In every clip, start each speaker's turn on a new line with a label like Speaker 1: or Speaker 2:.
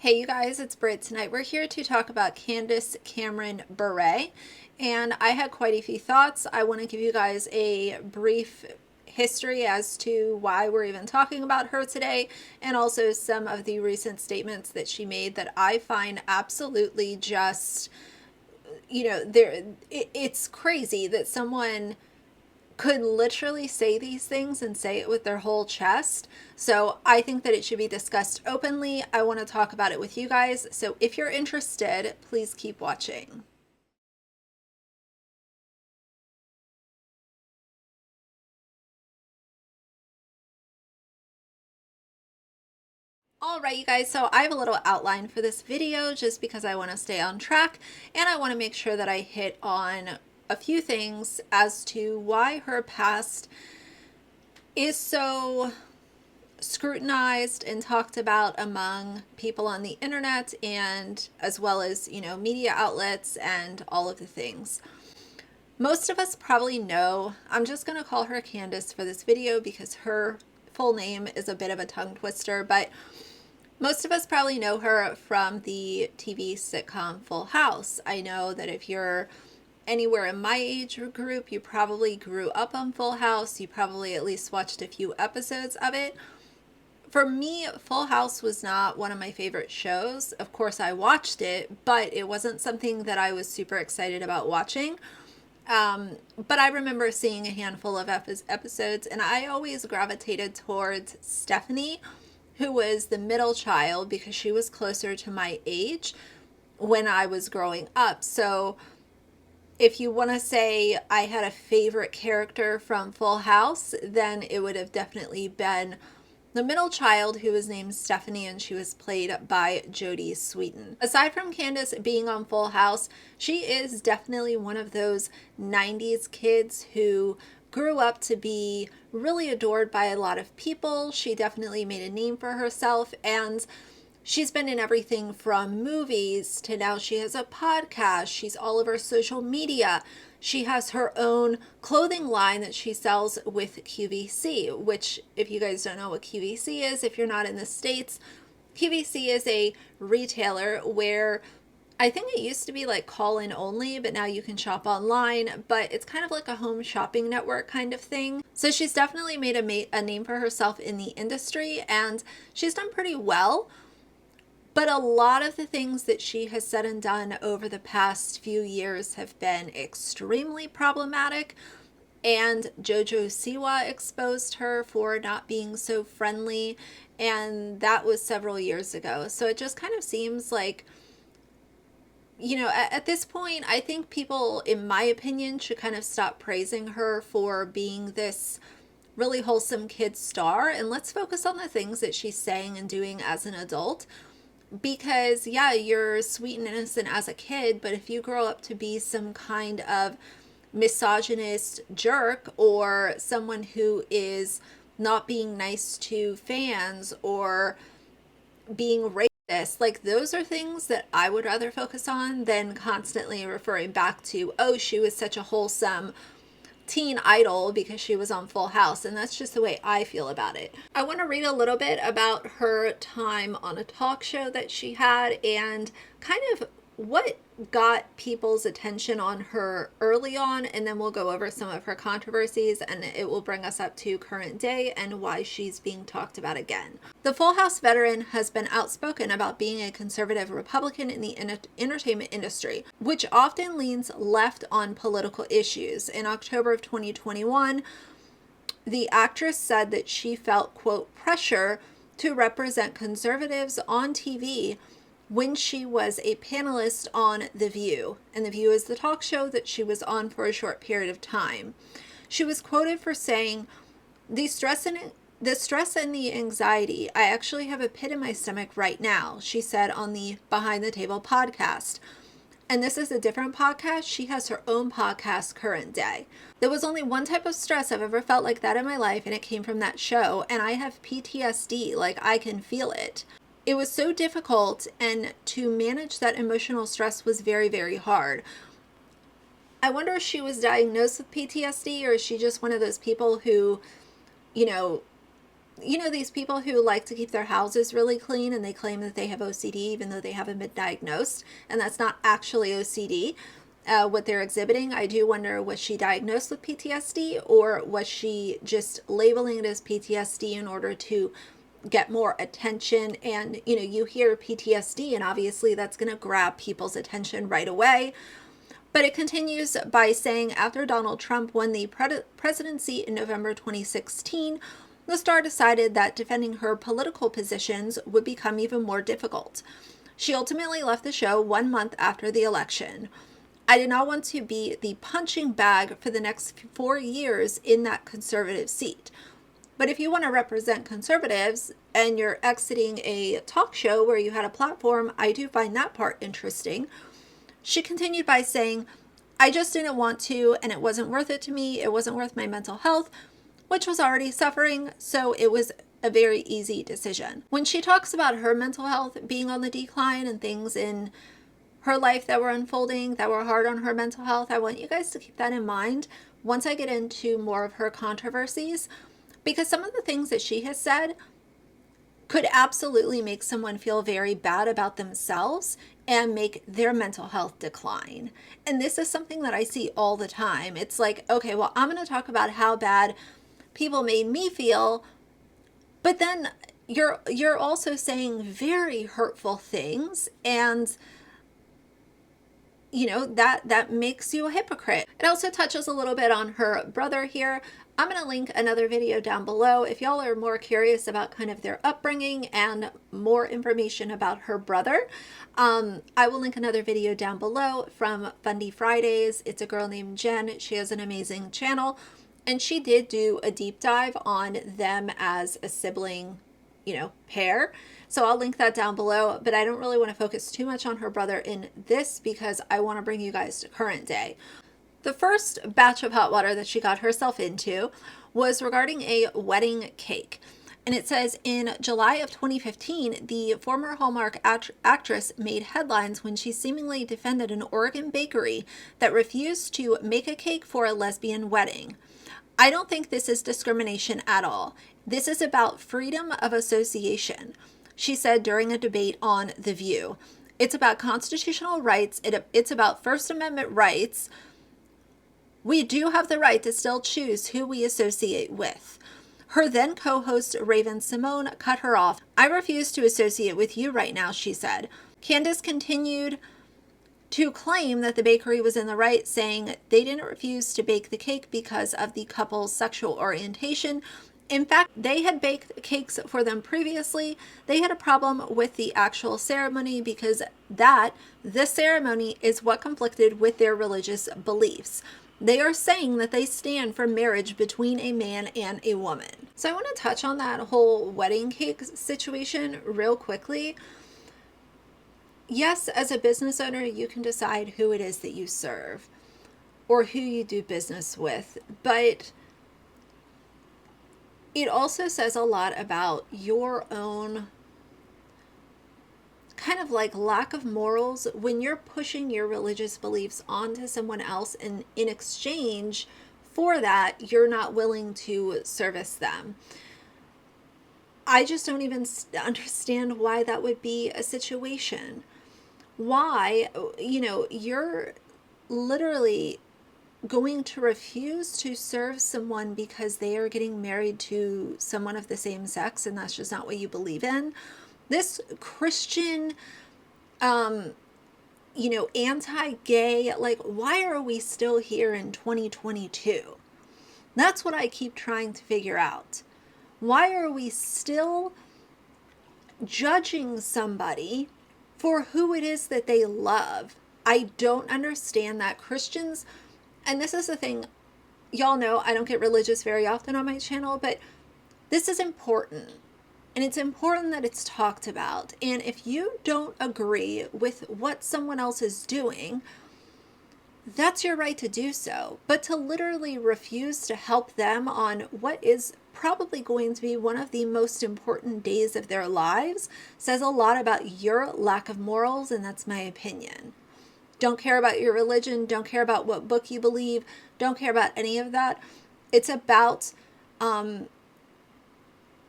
Speaker 1: Hey you guys, it's Britt. Tonight we're here to talk about Candace Cameron Bure, and I had quite a few thoughts. I want to give you guys a brief history as to why we're even talking about her today, and also some of the recent statements that she made that I find absolutely just, it's crazy that someone could literally say these things and say it with their whole chest. So I think that it should be discussed openly. I want to talk about it with you guys. So if you're interested, please keep watching. All right, you guys, so I have a little outline for this video just because I want to stay on track and I want to make sure that I hit on a few things as to why her past is so scrutinized and talked about among people on the internet, and as well as, media outlets and all of the things. Most of us probably know, I'm just going to call her Candace for this video because her full name is a bit of a tongue twister, but most of us probably know her from the TV sitcom Full House. I know that if you're anywhere in my age group, you probably grew up on Full House. You probably at least watched a few episodes of it. For me, Full House was not one of my favorite shows. Of course, I watched it, but it wasn't something that I was super excited about watching. But I remember seeing a handful of episodes, and I always gravitated towards Stephanie, who was the middle child because she was closer to my age when I was growing up. So if you want to say I had a favorite character from Full House, then it would have definitely been the middle child, who was named Stephanie, and she was played by Jodie Sweetin. Aside from Candace being on Full House, she is definitely one of those 90s kids who grew up to be really adored by a lot of people. She definitely made a name for herself, and she's been in everything from movies to now she has a podcast. She's all over social media. She has her own clothing line that she sells with QVC, which, if you guys don't know what QVC is, if you're not in the States, QVC is a retailer where I think it used to be like call in only, but now you can shop online, but it's kind of like a home shopping network kind of thing. So she's definitely made a name for herself in the industry, and she's done pretty well. But a lot of the things that she has said and done over the past few years have been extremely problematic. And JoJo Siwa exposed her for not being so friendly. And that was several years ago. So it just kind of seems like, at this point, I think people, in my opinion, should kind of stop praising her for being this really wholesome kid star. And let's focus on the things that she's saying and doing as an adult. Because, yeah, you're sweet and innocent as a kid, but if you grow up to be some kind of misogynist jerk, or someone who is not being nice to fans or being racist, like, those are things that I would rather focus on than constantly referring back to, oh, she was such a wholesome teen idol because she was on Full House, and that's just the way I feel about it. I want to read a little bit about her time on a talk show that she had and kind of what got people's attention on her early on, and then we'll go over some of her controversies, and it will bring us up to current day and why she's being talked about again. The Full House veteran has been outspoken about being a conservative Republican in the entertainment industry, which often leans left on political issues. In October of 2021, the actress said that she felt, quote, pressure to represent conservatives on TV when she was a panelist on The View. And The View is the talk show that she was on for a short period of time. She was quoted for saying, the stress and the anxiety, I actually have a pit in my stomach right now, she said on the Behind the Table podcast. And this is a different podcast. She has her own podcast, Current Day. There was only one type of stress I've ever felt like that in my life, and it came from that show. And I have PTSD, like I can feel it. It was so difficult, and to manage that emotional stress was very, very hard. I wonder if she was diagnosed with PTSD, or is she just one of those people who, You know, these people who like to keep their houses really clean and they claim that they have OCD even though they haven't been diagnosed, and that's not actually OCD. What they're exhibiting, I do wonder, was she diagnosed with PTSD, or was she just labeling it as PTSD in order to get more attention? And, you know, you hear PTSD and obviously that's going to grab people's attention right away. But it continues by saying, after Donald Trump won the presidency in November 2016, the star decided that defending her political positions would become even more difficult. She ultimately left the show 1 month after the election. I did not want to be the punching bag for the next 4 years in that conservative seat. But if you want to represent conservatives and you're exiting a talk show where you had a platform, I do find that part interesting. She continued by saying, I just didn't want to, and it wasn't worth it to me. It wasn't worth my mental health, which was already suffering, so it was a very easy decision. When she talks about her mental health being on the decline and things in her life that were unfolding that were hard on her mental health, I want you guys to keep that in mind once I get into more of her controversies, because some of the things that she has said could absolutely make someone feel very bad about themselves and make their mental health decline. And this is something that I see all the time. It's like, okay, well, I'm going to talk about how bad people made me feel, but then you're also saying very hurtful things, and you know, that makes you a hypocrite. It also touches a little bit on her brother here. I'm going to link another video down below if y'all are more curious about kind of their upbringing and more information about her brother. I will link another video down below from Fundy Fridays. It's a girl named Jen. She has an amazing channel, and she did do a deep dive on them as a sibling, you know, pair. So I'll link that down below, but I don't really want to focus too much on her brother in this because I want to bring you guys to current day. The first batch of hot water that she got herself into was regarding a wedding cake. And it says, in July of 2015, the former Hallmark actress made headlines when she seemingly defended an Oregon bakery that refused to make a cake for a lesbian wedding. I don't think this is discrimination at all. This is about freedom of association, she said during a debate on The View. It's about constitutional rights. It's about First Amendment rights. We do have the right to still choose who we associate with. Her then co-host Raven Simone cut her off. I refuse to associate with you right now, she said. Candace continued to claim that the bakery was in the right, saying they didn't refuse to bake the cake because of the couple's sexual orientation. In fact, they had baked cakes for them previously. They had a problem with the actual ceremony because the ceremony is what conflicted with their religious beliefs. They are saying that they stand for marriage between a man and a woman. So I want to touch on that whole wedding cake situation real quickly. Yes, as a business owner, you can decide who it is that you serve or who you do business with, but it also says a lot about your own kind of like lack of morals when you're pushing your religious beliefs onto someone else, and in exchange for that, you're not willing to service them. I just don't even understand why that would be a situation. Why, you know, you're literally going to refuse to serve someone because they are getting married to someone of the same sex and that's just not what you believe in. This Christian, you know, anti-gay, like, why are we still here in 2022? That's what I keep trying to figure out. Why are we still judging somebody for who it is that they love? I don't understand that. Christians, and this is the thing, y'all know I don't get religious very often on my channel, but this is important. And it's important that it's talked about. And if you don't agree with what someone else is doing, that's your right to do so. But to literally refuse to help them on what is probably going to be one of the most important days of their lives says a lot about your lack of morals, and that's my opinion. Don't care about your religion, don't care about what book you believe, don't care about any of that. It's about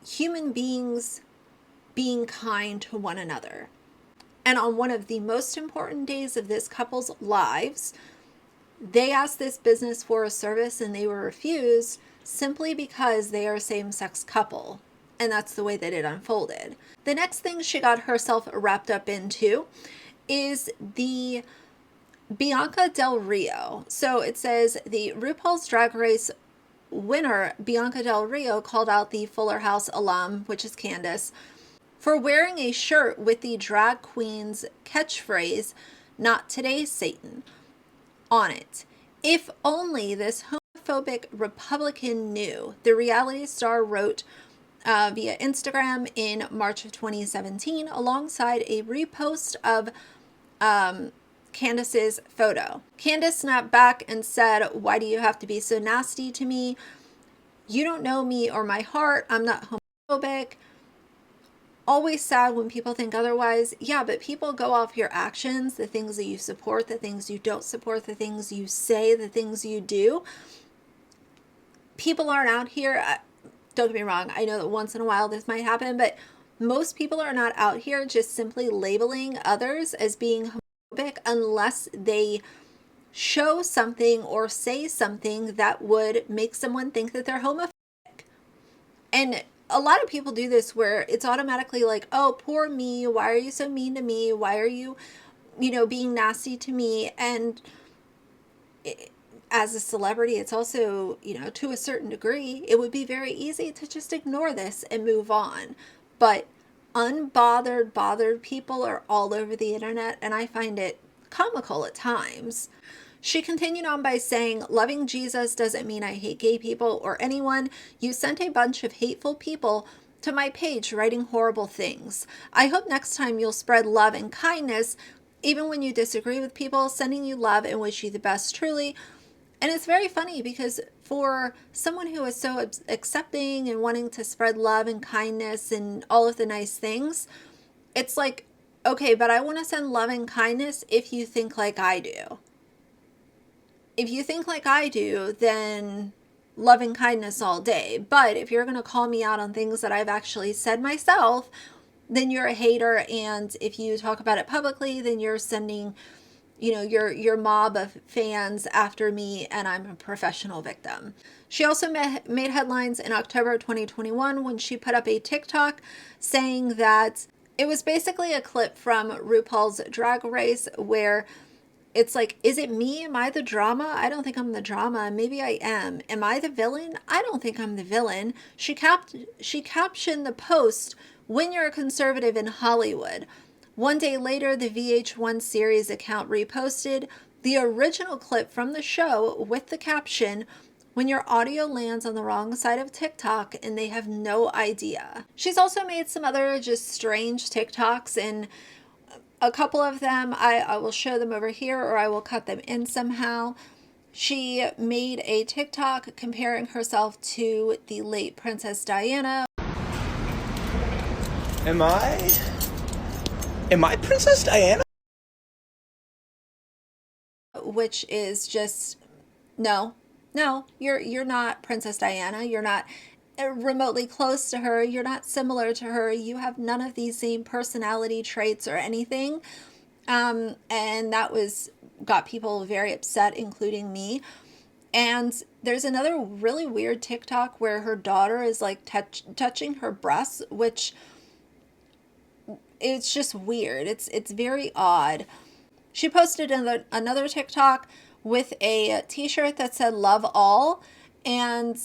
Speaker 1: human beings being kind to one another. And on one of the most important days of this couple's lives, they asked this business for a service and they were refused simply because they are a same-sex couple. And that's the way that it unfolded. The next thing she got herself wrapped up into is the Bianca Del Rio. So it says the RuPaul's Drag Race winner, Bianca Del Rio, called out the Fuller House alum, which is Candace, for wearing a shirt with the drag queen's catchphrase, "Not today, Satan," on it. If only this homophobic Republican knew, the reality star wrote via Instagram in March of 2017 alongside a repost of Candace's photo. Candace snapped back and said, "Why do you have to be so nasty to me? You don't know me or my heart. I'm not homophobic. Always sad when people think otherwise." Yeah, but people go off your actions, the things that you support, the things you don't support, the things you say, the things you do. People aren't out here. Don't get me wrong. I know that once in a while this might happen, but most people are not out here just simply labeling others as being homophobic unless they show something or say something that would make someone think that they're homophobic. And a lot of people do this where it's automatically like, "Oh, poor me. Why are you so mean to me? Why are you, being nasty to me?" And as a celebrity, it's also, to a certain degree, it would be very easy to just ignore this and move on. But bothered people are all over the internet, and I find it comical at times. She continued on by saying, "Loving Jesus doesn't mean I hate gay people or anyone. You sent a bunch of hateful people to my page writing horrible things. I hope next time you'll spread love and kindness, even when you disagree with people, sending you love and wish you the best, truly." And it's very funny because for someone who is so accepting and wanting to spread love and kindness and all of the nice things, it's like, okay, but I want to send love and kindness if you think like I do. If you think like I do, then love and kindness all day. But if you're going to call me out on things that I've actually said myself, then you're a hater. And if you talk about it publicly, then you're sending, your mob of fans after me, and I'm a professional victim. She also made headlines in October 2021 when she put up a TikTok saying that it was basically a clip from RuPaul's Drag Race where it's like, is it me? Am I the drama? I don't think I'm the drama. Maybe I am. Am I the villain? I don't think I'm the villain. She captioned the post, "When you're a conservative in Hollywood." One day later, the VH1 series account reposted the original clip from the show with the caption, "When your audio lands on the wrong side of TikTok and they have no idea." She's also made some other just strange TikToks, and a couple of them, I will show them over here or I will cut them in somehow. She made a TikTok comparing herself to the late Princess Diana.
Speaker 2: Am I Princess Diana?
Speaker 1: Which is just, no, you're not Princess Diana. You're not remotely close to her. You're not similar to her. You have none of these same personality traits or anything. And that got people very upset, including me. And there's another really weird TikTok where her daughter is like touching her breasts, which it's just weird. It's very odd. She posted another TikTok with a t-shirt that said "Love All." And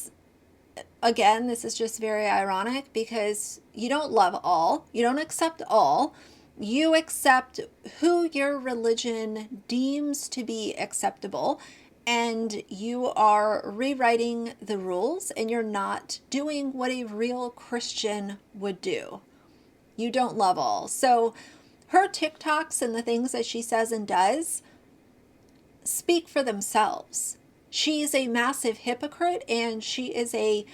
Speaker 1: again, this is just very ironic because you don't love all. You don't accept all. You accept who your religion deems to be acceptable. And you are rewriting the rules, and you're not doing what a real Christian would do. You don't love all. So her TikToks and the things that she says and does speak for themselves. She is a massive hypocrite, and she is a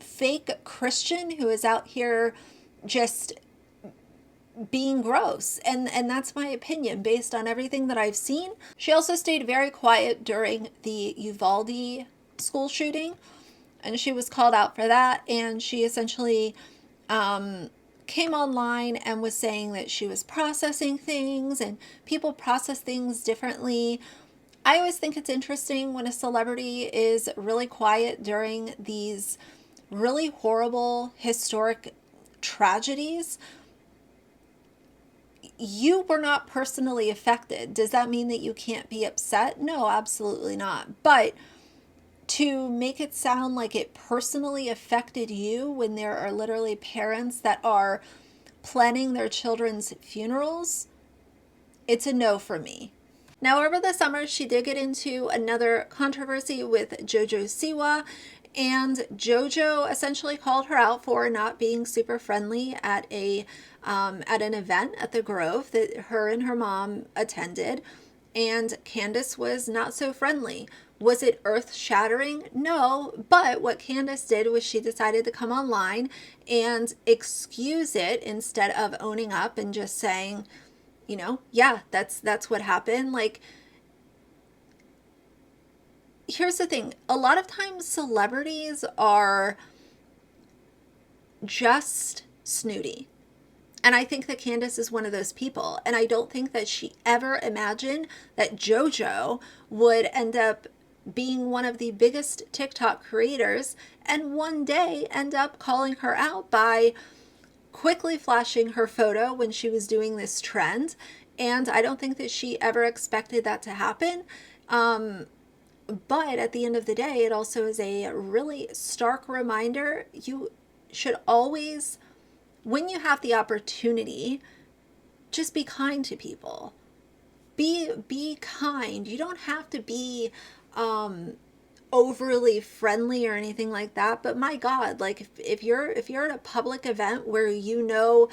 Speaker 1: fake Christian who is out here just being gross. And that's my opinion based on everything that I've seen. She also stayed very quiet during the Uvalde school shooting. And she was called out for that, and she essentially came online and was saying that she was processing things, and people process things differently. I always think it's interesting when a celebrity is really quiet during these really horrible historic tragedies. You were not personally affected. Does that mean that you can't be upset? No, absolutely not. But to make it sound like it personally affected you when there are literally parents that are planning their children's funerals, it's a no for me. Now, over the summer, she did get into another controversy with JoJo Siwa, and JoJo essentially called her out for not being super friendly at an event at the Grove that her and her mom attended, and Candace was not so friendly. Was it earth-shattering? No, but what Candace did was she decided to come online and excuse it instead of owning up and just saying, you know, yeah, that's what happened. Like, here's the thing. A lot of times celebrities are just snooty. And I think that Candace is one of those people. And I don't think that she ever imagined that JoJo would end up being one of the biggest TikTok creators and one day end up calling her out by quickly flashing her photo when she was doing this trend. And I don't think that she ever expected that to happen. But at the end of the day, it also is a really stark reminder. You should always, when you have the opportunity, just be kind to people. Be kind. You don't have to be overly friendly or anything like that. But my God, like if you're at a public event where you know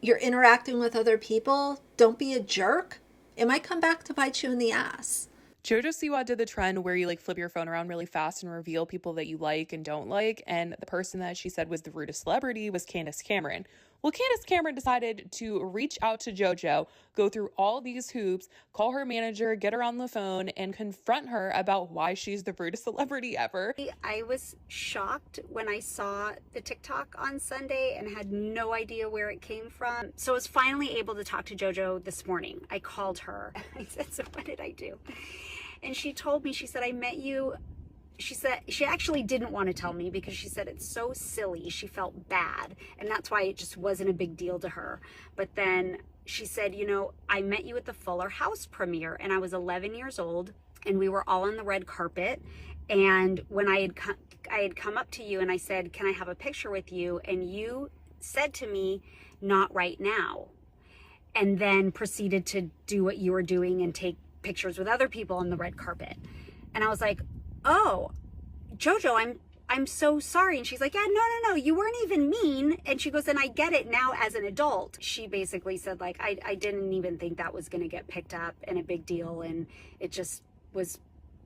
Speaker 1: you're interacting with other people, don't be a jerk. It might come back to bite you in the ass.
Speaker 2: JoJo Siwa did the trend where you like flip your phone around really fast and reveal people that you like and don't like. And the person that she said was the rudest celebrity was Candace Cameron. Well, Candace Cameron decided to reach out to JoJo, go through all these hoops, call her manager, get her on the phone, and confront her about why she's the rudest celebrity ever.
Speaker 3: I was shocked when I saw the TikTok on Sunday and had no idea where it came from. So I was finally able to talk to JoJo this morning. I called her. I said, so what did I do? And she told me, she said, I met you. She said she actually didn't want to tell me because she said it's so silly. She felt bad. And that's why it just wasn't a big deal to her. But then she said, you know, I met you at the Fuller House premiere and I was 11 years old and we were all on the red carpet. And when I had come up to you and I said, can I have a picture with you? And you said to me, not right now. And then proceeded to do what you were doing and take pictures with other people on the red carpet. And I was like, oh, JoJo, I'm so sorry. And she's like, yeah, no, you weren't even mean. And she goes, and I get it now as an adult. She basically said, like, I didn't even think that was going to get picked up and a big deal. And it just was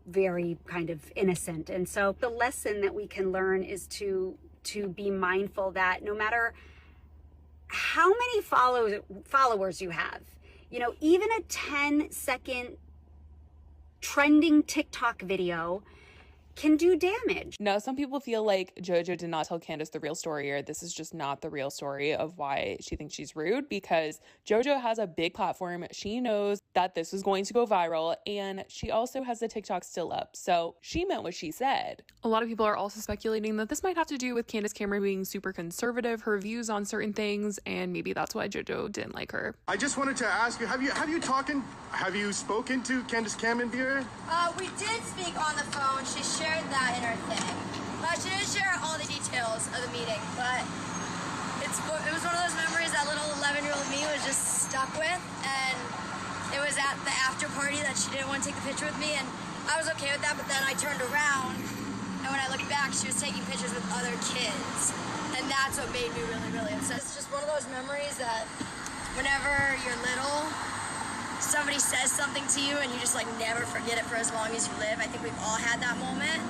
Speaker 3: very kind of innocent. And so the lesson that we can learn is to be mindful that no matter how many followers you have, you know, even a 10-second trending TikTok video can do damage.
Speaker 2: Now, some people feel like JoJo did not tell Candace the real story, or this is just not the real story of why she thinks she's rude, because JoJo has a big platform. She knows that this is going to go viral, and she also has the TikTok still up. So she meant what she said. A lot of people are also speculating that this might have to do with Candace Cameron being super conservative, her views on certain things, and maybe that's why JoJo didn't like her.
Speaker 4: I just wanted to ask you, have you spoken to Candace Cameron Bure?
Speaker 5: We did speak on the phone. She shared that in her thing. She didn't share all the details of the meeting, but it was one of those memories that little 11-year-old me was just stuck with, and it was at the after party that she didn't want to take the picture with me, and I was okay with that, but then I turned around, and when I looked back, she was taking pictures with other kids, and that's what made me really, really upset. It's just one of those memories that whenever you're little, somebody says something to you and you just like never forget it for as long as you live. I think we've all had that moment,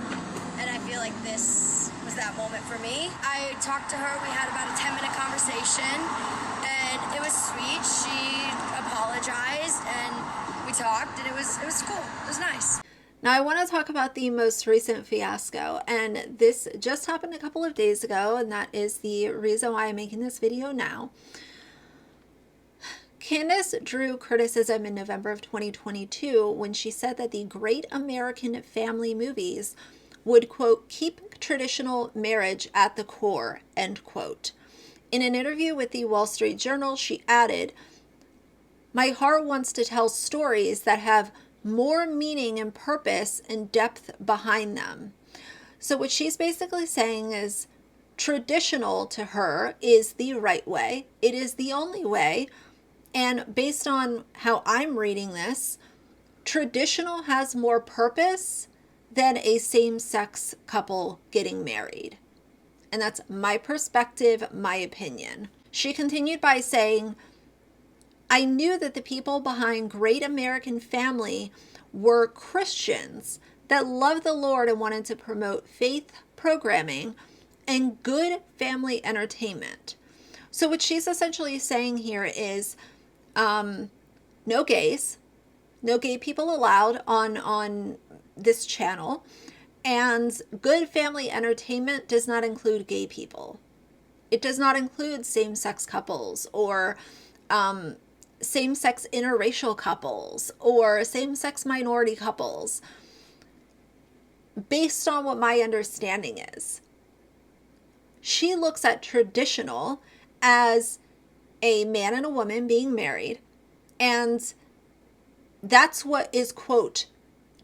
Speaker 5: and I feel like this was that moment for me. I talked to her, we had about a 10-minute conversation, and it was sweet. She apologized and we talked, and it was cool. It was nice.
Speaker 1: Now, I want to talk about the most recent fiasco, and this just happened a couple of days ago, and that is the reason why I'm making this video now. Candace drew criticism in November of 2022 when she said that the Great American Family movies would, quote, keep traditional marriage at the core, end quote. In an interview with the Wall Street Journal, she added, "My heart wants to tell stories that have more meaning and purpose and depth behind them." So what she's basically saying is traditional to her is the right way. It is the only way. And based on how I'm reading this, traditional has more purpose than a same-sex couple getting married. And that's my perspective, my opinion. She continued by saying, "I knew that the people behind Great American Family were Christians that loved the Lord and wanted to promote faith programming and good family entertainment." So what she's essentially saying here is no gays, no gay people allowed on this channel, and good family entertainment does not include gay people. It does not include same-sex couples or same-sex interracial couples or same-sex minority couples, based on what my understanding is. She looks at traditional as a man and a woman being married, and that's what is, quote,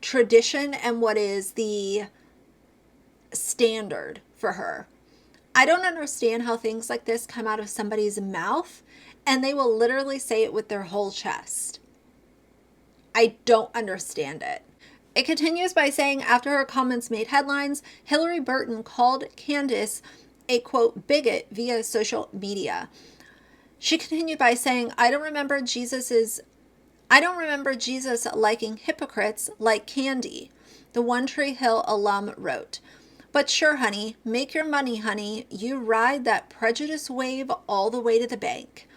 Speaker 1: tradition and what is the standard for her. I don't understand how things like this come out of somebody's mouth and they will literally say it with their whole chest. I don't understand it. It continues by saying, after her comments made headlines, Hillary Burton called Candace a, quote, bigot via social media. She continued by saying, I don't remember Jesus liking hypocrites like Candy," the One Tree Hill alum wrote. "But sure, honey, make your money, honey. You ride that prejudice wave all the way to the bank."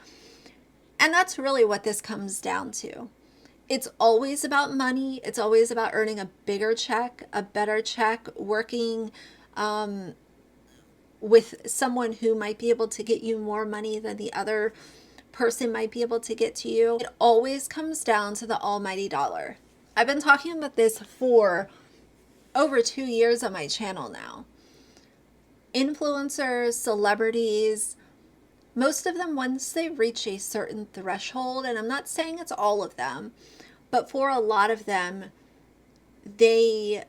Speaker 1: And that's really what this comes down to. It's always about money. It's always about earning a bigger check, a better check, working with someone who might be able to get you more money than the other person might be able to get to you. It always comes down to the almighty dollar. I've been talking about this for over 2 years on my channel now. Influencers, celebrities, most of them, once they reach a certain threshold, and I'm not saying it's all of them, but for a lot of them, they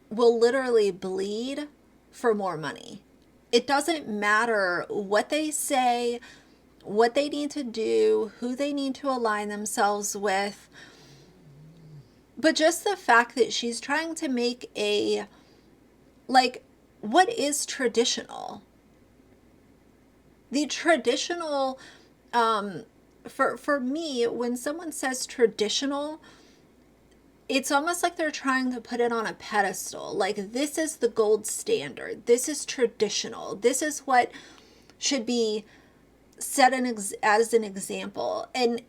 Speaker 1: will literally bleed for more money. It doesn't matter what they say, what they need to do, who they need to align themselves with, but just the fact that she's trying to make a, like, what is traditional? The traditional, for me, when someone says traditional, it's almost like they're trying to put it on a pedestal. Like, this is the gold standard. This is traditional. This is what should be set as an example. And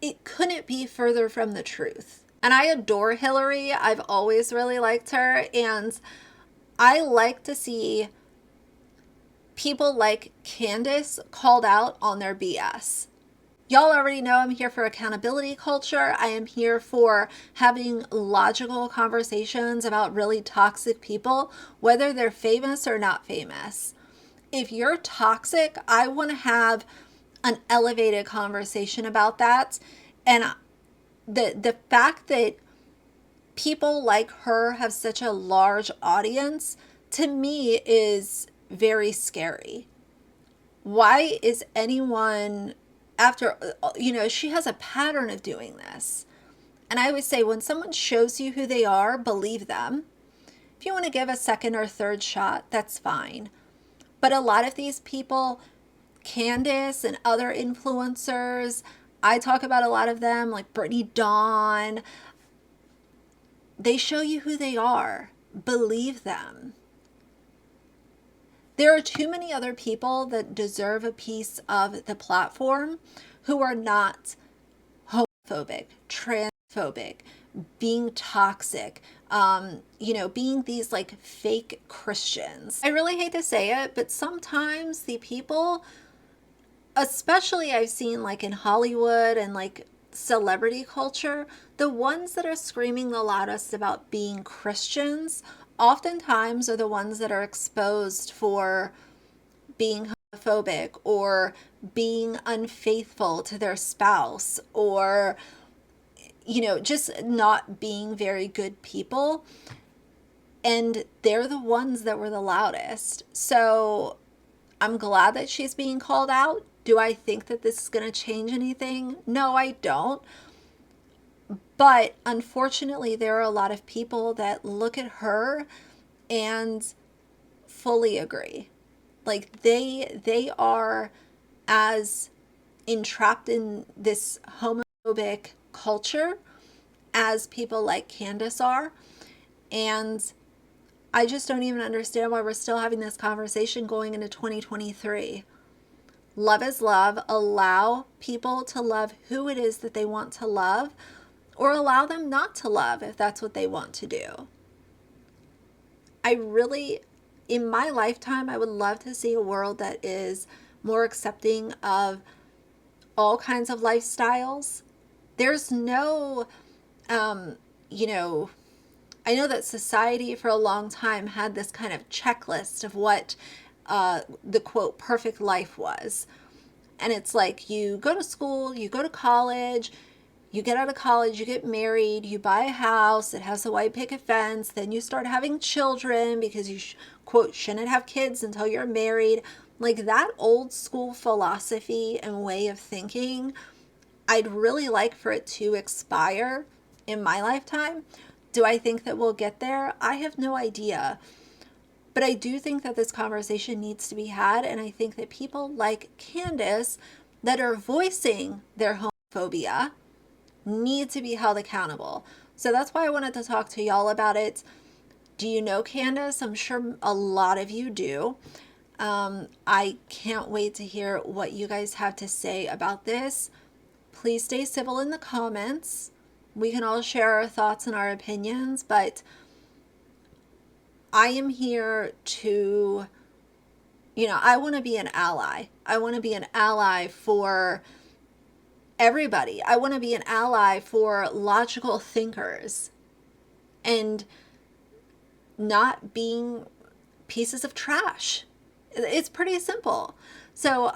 Speaker 1: it couldn't be further from the truth. And I adore Hillary. I've always really liked her. And I like to see people like Candace called out on their BS. Y'all already know I'm here for accountability culture. I am here for having logical conversations about really toxic people, whether they're famous or not famous. If you're toxic, I want to have an elevated conversation about that. And the fact that people like her have such a large audience, to me, is very scary. Why is anyone, after, she has a pattern of doing this. And I always say, when someone shows you who they are, believe them. If you want to give a second or third shot, that's fine. But a lot of these people, Candace and other influencers, I talk about a lot of them, like Brittany Dawn, they show you who they are. Believe them. There are too many other people that deserve a piece of the platform who are not homophobic, transphobic, being toxic, you know, being these like fake Christians. I really hate to say it, but sometimes the people, especially I've seen like in Hollywood and like celebrity culture, the ones that are screaming the loudest about being Christians oftentimes are the ones that are exposed for being homophobic or being unfaithful to their spouse, or, you know, just not being very good people. And they're the ones that were the loudest. So I'm glad that she's being called out. Do I think that this is going to change anything? No, I don't. But unfortunately, there are a lot of people that look at her and fully agree. Like they are as entrapped in this homophobic culture as people like Candace are. And I just don't even understand why we're still having this conversation going into 2023. Love is love. Allow people to love who it is that they want to love, or allow them not to love if that's what they want to do. I really, in my lifetime, I would love to see a world that is more accepting of all kinds of lifestyles. There's no, you know, I know that society for a long time had this kind of checklist of what the quote perfect life was. And it's like you go to school, you go to college, you get out of college, you get married, you buy a house, it has a white picket fence, then you start having children because you, quote, shouldn't have kids until you're married. Like that old school philosophy and way of thinking, I'd really like for it to expire in my lifetime. Do I think that we'll get there? I have no idea. But I do think that this conversation needs to be had, and I think that people like Candace that are voicing their homophobia need to be held accountable. So that's why I wanted to talk to y'all about it. Do you know Candace? I'm sure a lot of you do. I can't wait to hear what you guys have to say about this. Please stay civil in the comments. We can all share our thoughts and our opinions, but I am here to, you know, I want to be an ally. I want to be an ally for everybody. I want to be an ally for logical thinkers and not being pieces of trash. It's pretty simple. So,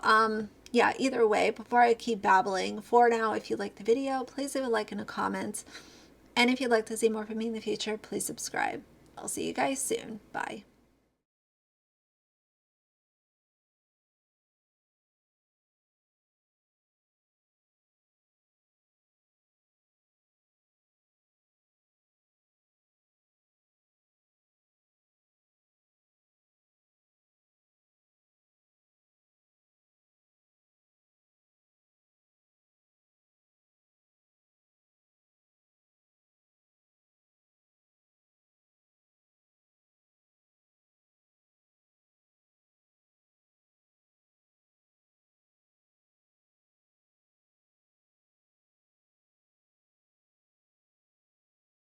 Speaker 1: yeah, either way, before I keep babbling, for now, if you like the video, please leave a like and a comment. And if you'd like to see more from me in the future, please subscribe. I'll see you guys soon. Bye.